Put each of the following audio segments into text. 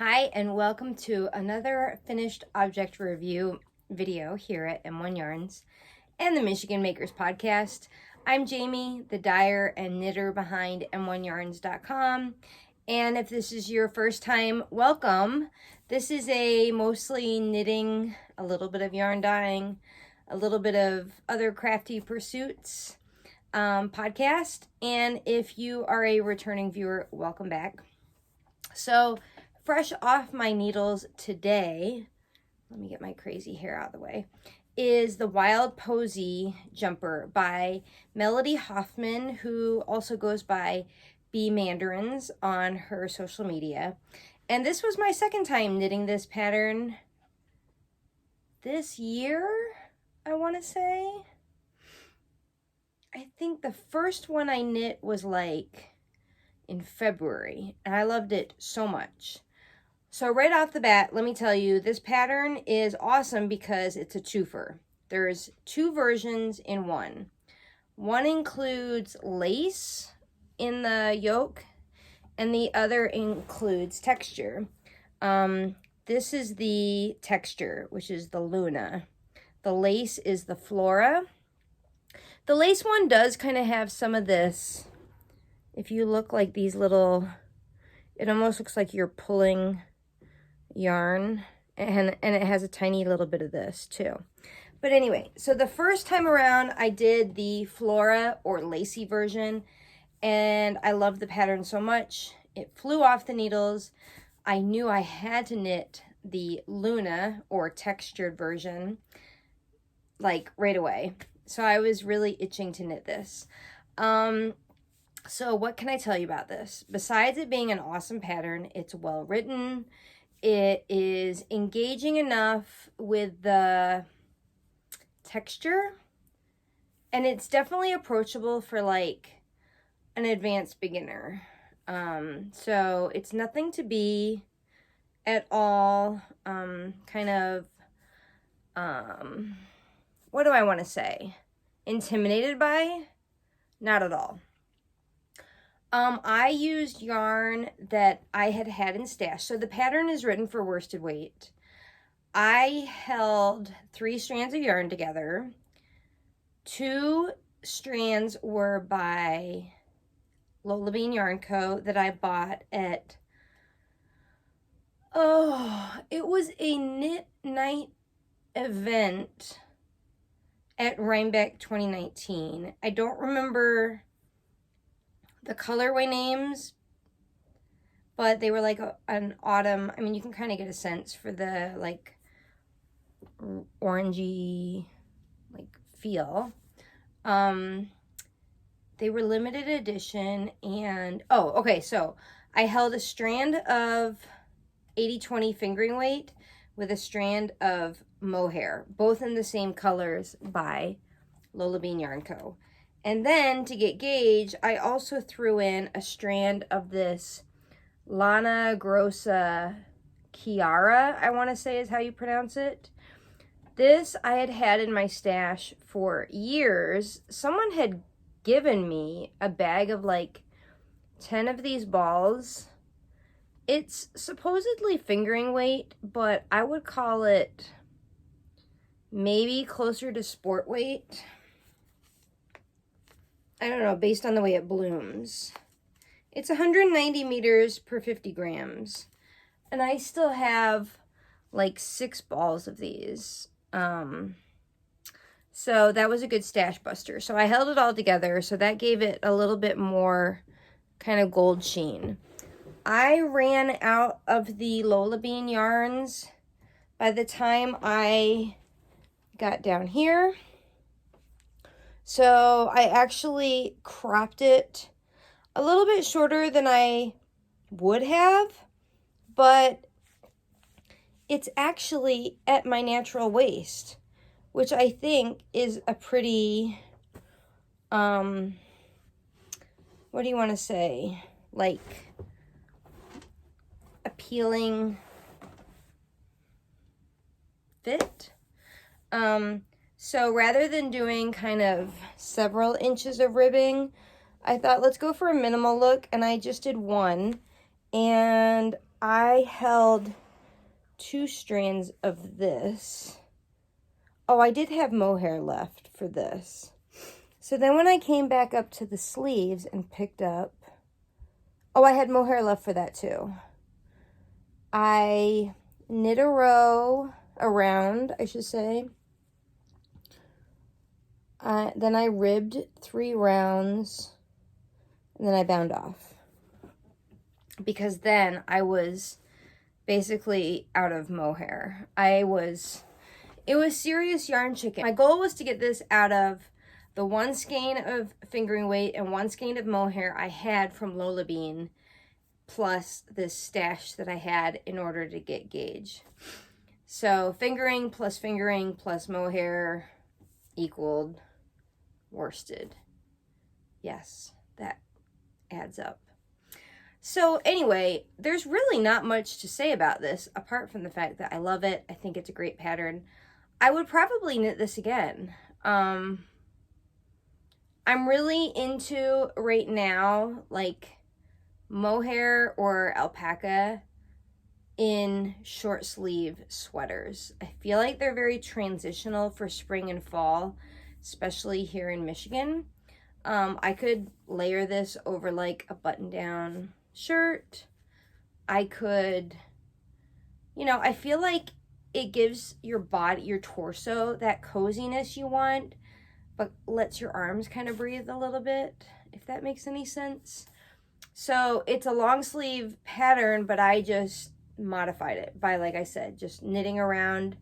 Hi, and welcome to another finished object review video here at M1 Yarns and the Michigan Makers Podcast. I'm Jamie, the dyer and knitter behind m1yarns.com. And if this is your first time, welcome. This is a mostly knitting, a little bit of yarn dyeing, a little bit of other crafty pursuits podcast. And if you are a returning viewer, welcome back. So, fresh off my needles today, let me get my crazy hair out of the way, is the Wild Posy jumper by Melodie Hoffman, who also goes by Bee Mandarins on her social media. And this was my second time knitting this pattern this year, I want to say. I think the first one I knit was like in February, and I loved it so much. So right off the bat, let me tell you, this pattern is awesome because it's a twofer. There's two versions in one. One includes lace in the yoke, and the other includes texture. This is the texture, which is the Luna. The lace is the Flora. The lace one does kind of have some of this. If you look like these little, it almost looks like you're pulling yarn, and it has a tiny little bit of this too. But anyway, so the first time around I did the Flora or lacy version, and I loved the pattern so much. It flew off the needles. I knew I had to knit the Luna or textured version like right away. So I was really itching to knit this. So what can I tell you about this? Besides it being an awesome pattern, it's well written. It is engaging enough with the texture, and it's definitely approachable for like an advanced beginner. So it's nothing to be at all kind of, what do I want to say? Intimidated by? Not at all. I used yarn that I had in stash. So the pattern is written for worsted weight. I held 3 strands of yarn together. 2 strands were by Lolabean Yarn Co. that I bought at, it was a knit night event at Rhinebeck 2019. I don't remember the colorway names, but they were like an autumn. I mean, you can kind of get a sense for the like orangey like feel. They were limited edition, and so I held a strand of 80/20 fingering weight with a strand of mohair, both in the same colors by Lolabean Yarn Co. And then to get gauge, I also threw in a strand of this Lana Grossa Chiara, I want to say is how you pronounce it. This I had in my stash for years. Someone had given me a bag of like 10 of these balls. It's supposedly fingering weight, but I would call it maybe closer to sport weight. I don't know, based on the way it blooms. It's 190 meters per 50 grams. And I still have like 6 balls of these. So that was a good stash buster. So I held it all together. So that gave it a little bit more kind of gold sheen. I ran out of the Lolabean yarns by the time I got down here. So I actually cropped it a little bit shorter than I would have, but it's actually at my natural waist, which I think is a pretty, what do you want to say, like appealing fit. So rather than doing kind of several inches of ribbing, I thought let's go for a minimal look, and I just did 1. And I held 2 strands of this. Oh, I did have mohair left for this. So then when I came back up to the sleeves and picked up, oh, I had mohair left for that too. I knit a row around, I should say. Then I ribbed 3 rounds, and then I bound off. Because then I was basically out of mohair. It was serious yarn chicken. My goal was to get this out of the 1 skein of fingering weight and 1 skein of mohair I had from Lolabean, plus this stash that I had in order to get gauge. So fingering plus mohair equaled worsted. Yes, that adds up. So anyway, there's really not much to say about this apart from the fact that I love it. I think it's a great pattern. I would probably knit this again. I'm really into right now like mohair or alpaca in short sleeve sweaters. I feel like they're very transitional for spring and fall, especially here in Michigan. I could layer this over like a button-down shirt. I could, you know, I feel like it gives your body, your torso, that coziness you want, but lets your arms kind of breathe a little bit, if that makes any sense. So it's a long sleeve pattern, but I just modified it by, like I said, just knitting around,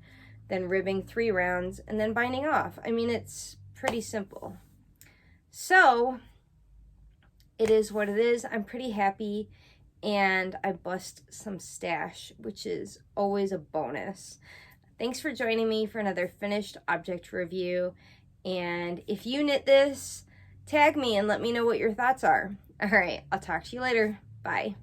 then ribbing 3 rounds, and then binding off. I mean, it's pretty simple. So it is what it is. I'm pretty happy, and I bust some stash, which is always a bonus. Thanks for joining me for another finished object review. And if you knit this, tag me and let me know what your thoughts are. All right, I'll talk to you later. Bye.